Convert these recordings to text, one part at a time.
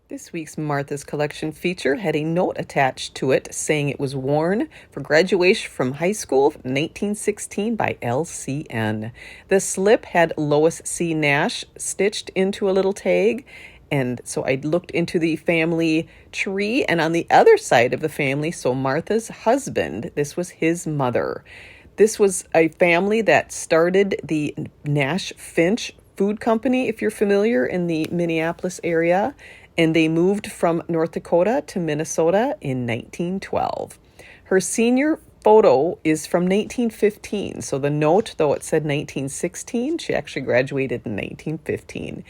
This week's Martha's Collection feature had a note attached to it saying it was worn for graduation from high school in 1916 by LCN. The slip had Lois C. Nash stitched into a little tag, and so I looked into the family tree, and on the other side of the family, so Martha's husband, this was his mother. This was a family that started the Nash Finch Food Company, if you're familiar, in the Minneapolis area. And they moved from North Dakota to Minnesota in 1912. Her senior photo is from 1915. So the note, though it said 1916, she actually graduated in 1915.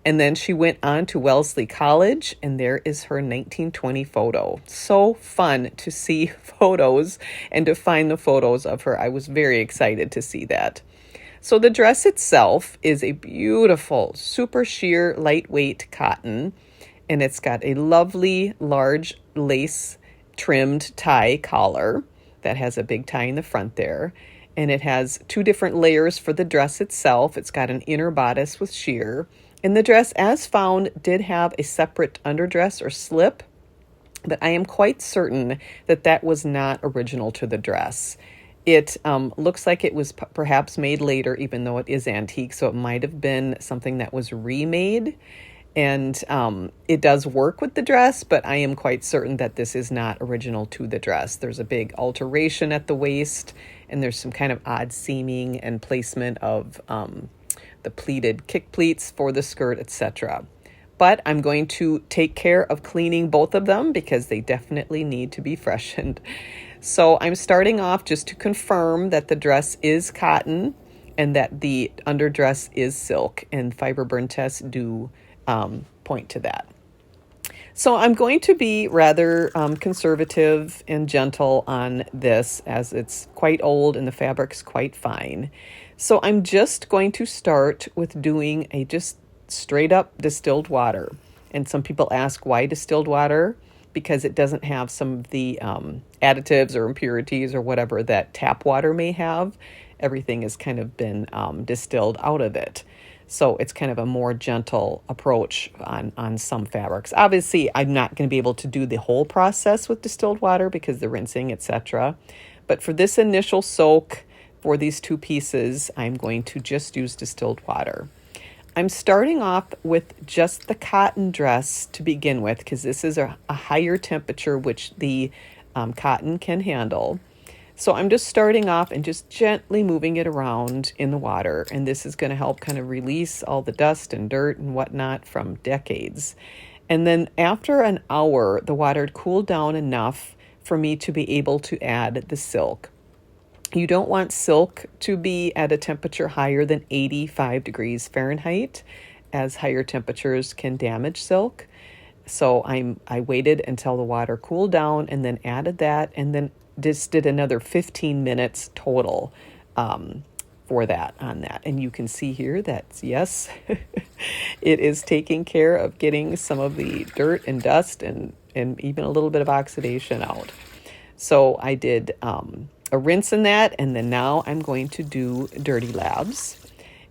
And then she went on to Wellesley College, and there is her 1920 photo. So fun to see photos and to find the photos of her. I was very excited to see that. So the dress itself is a beautiful, super sheer, lightweight cotton. And it's got a lovely, large lace trimmed tie collar that has a big tie in the front there. And it has two different layers for the dress itself. It's got an inner bodice with sheer. And the dress, as found, did have a separate underdress or slip. But I am quite certain that that was not original to the dress. It looks like it was perhaps made later, even though it is antique. So it might have been something that was remade. And it does work with the dress, but I am quite certain that this is not original to the dress. There's a big alteration at the waist, and there's some kind of odd seaming and placement of the pleated kick pleats for the skirt, etc. But I'm going to take care of cleaning both of them because they definitely need to be freshened. So I'm starting off just to confirm that the dress is cotton and that the underdress is silk, and fiber burn tests do point to that. So I'm going to be rather conservative and gentle on this as it's quite old and the fabric's quite fine. So I'm just going to start with doing a just straight up distilled water. And some people ask why distilled water? Because it doesn't have some of the additives or impurities or whatever that tap water may have. Everything has kind of been distilled out of it. So it's kind of a more gentle approach on some fabrics. Obviously, I'm not going to be able to do the whole process with distilled water because the rinsing, etc. But for this initial soak for these two pieces, I'm going to just use distilled water. I'm starting off with just the cotton dress to begin with because this is a higher temperature which the cotton can handle. So I'm just starting off and just gently moving it around in the water. And this is going to help kind of release all the dust and dirt and whatnot from decades. And then after an hour, the water had cooled down enough for me to be able to add the silk. You don't want silk to be at a temperature higher than 85 degrees Fahrenheit, as higher temperatures can damage silk. So I waited until the water cooled down and then added that, and then just did another 15 minutes total for that on that. And you can see here that, yes, it is taking care of getting some of the dirt and dust and even a little bit of oxidation out. So I did a rinse in that, and then now I'm going to do Dirty Labs.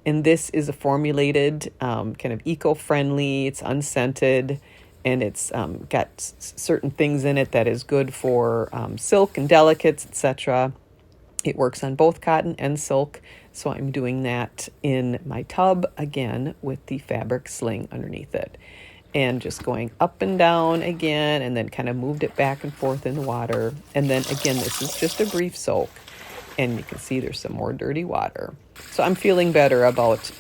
And this is a formulated, kind of eco-friendly, it's unscented, and it's got certain things in it that is good for silk and delicates, etc. It works on both cotton and silk, so I'm doing that in my tub again with the fabric sling underneath it. And just going up and down again, and then kind of moved it back and forth in the water. And then again, this is just a brief soak. And you can see there's some more dirty water. So I'm feeling better about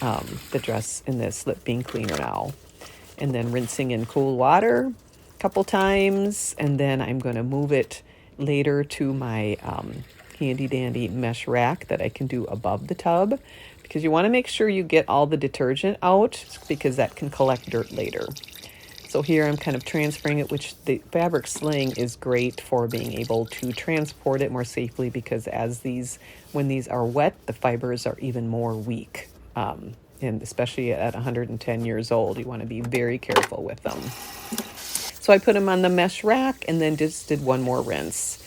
the dress in this slip being cleaner now. And then rinsing in cool water a couple times. And then I'm going to move it later to my handy dandy mesh rack that I can do above the tub. Because you want to make sure you get all the detergent out, because that can collect dirt later. So here I'm kind of transferring it, which the fabric sling is great for being able to transport it more safely, because when these are wet, the fibers are even more weak. And especially at 110 years old, you want to be very careful with them. So I put them on the mesh rack and then just did one more rinse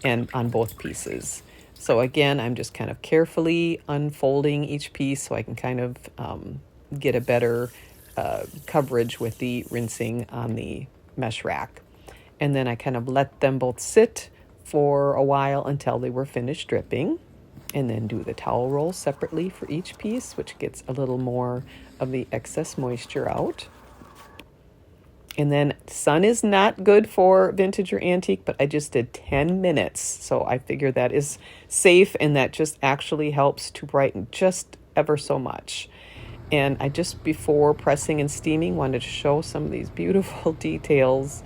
and on both pieces. So again, I'm just kind of carefully unfolding each piece so I can kind of get a better coverage with the rinsing on the mesh rack. And then I kind of let them both sit for a while until they were finished dripping, and then do the towel roll separately for each piece, which gets a little more of the excess moisture out. And then sun is not good for vintage or antique, but I just did 10 minutes. So I figure that is safe, and that just actually helps to brighten just ever so much. And I just, before pressing and steaming, wanted to show some of these beautiful details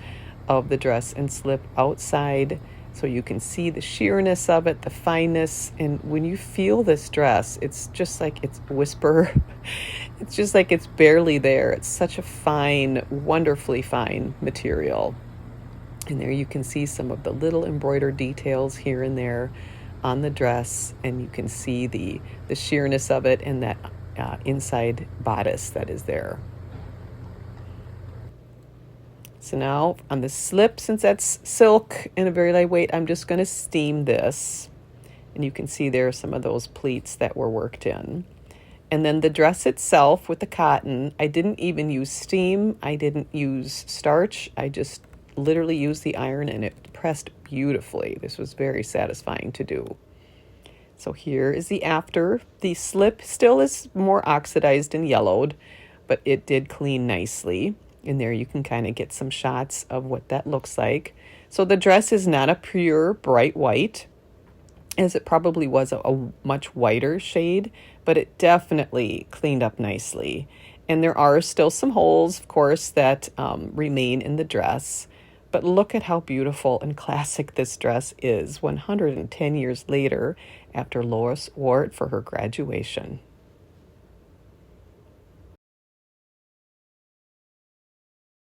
of the dress and slip outside, so you can see the sheerness of it, the fineness. And when you feel this dress, it's just like it's whisper. It's just like it's barely there. It's such a fine, wonderfully fine material. And there you can see some of the little embroidered details here and there on the dress, and you can see the sheerness of it and that inside bodice that is there. So now on the slip, since that's silk and a very lightweight, I'm just going to steam this. And you can see there are some of those pleats that were worked in. And then the dress itself with the cotton, I didn't even use steam. I didn't use starch. I just literally used the iron, and it pressed beautifully. This was very satisfying to do. So here is the after. The slip still is more oxidized and yellowed, but it did clean nicely. And there you can kind of get some shots of what that looks like. So the dress is not a pure bright white, as it probably was a much whiter shade, but it definitely cleaned up nicely. And there are still some holes, of course, that remain in the dress. But look at how beautiful and classic this dress is 110 years later, after Lois wore it for her graduation.